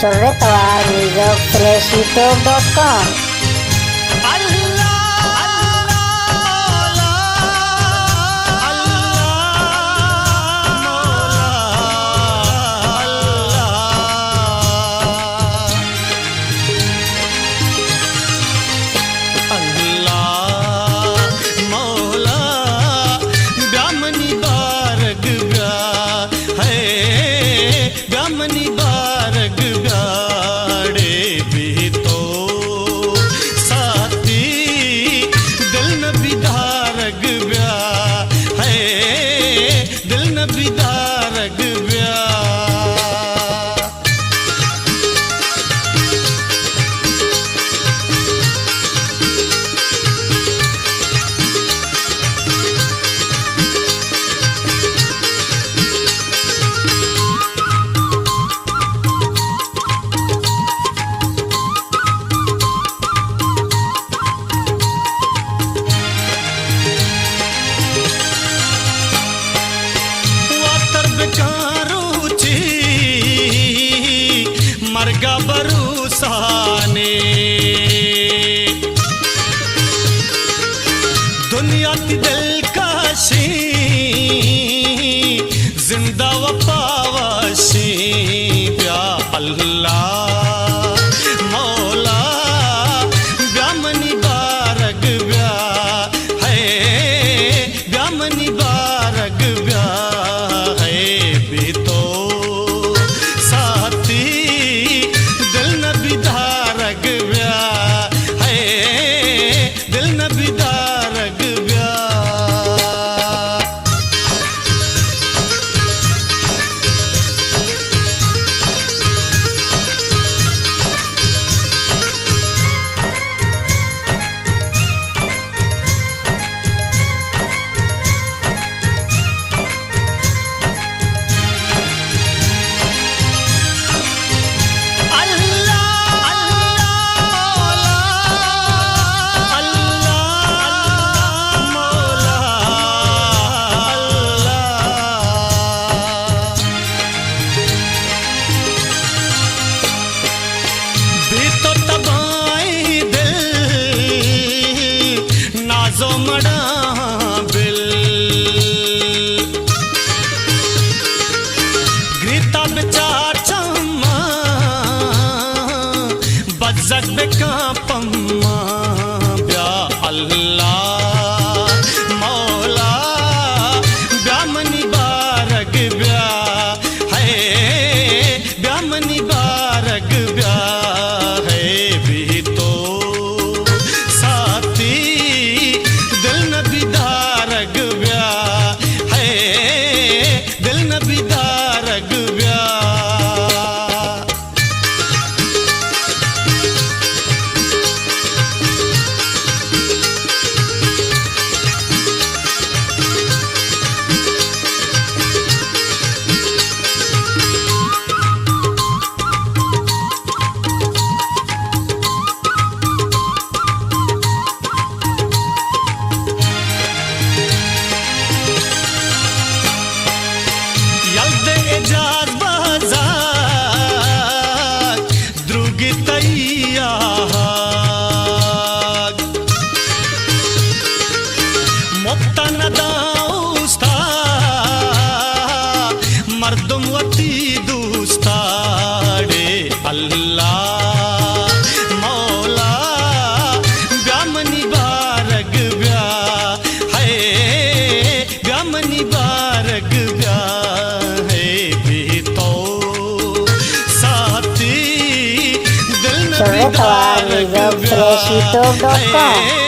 surretawar.com. मरगा बरूसाने दुनिया की दिलकशी जिंदा वफावशी प्या अल्लाह मौला ब्यामनी बारग ब्या है ब्यामनी बारग ब्या है भी तो साथी मड़ा बिल गीता बेचार चम्मा बजक बेका पम्मा ब्या अल्लाह मौला ब्यामनी बारग ब्या है ब्यामनी बारग ब्या है भी तो साथी मर्दम वती दोस्ताड़े अल्लाह मौला ब्यामनी बारग ब्या है ब्यामनी बारग ब्या है भी तो साथी दिल में बारग ब्या है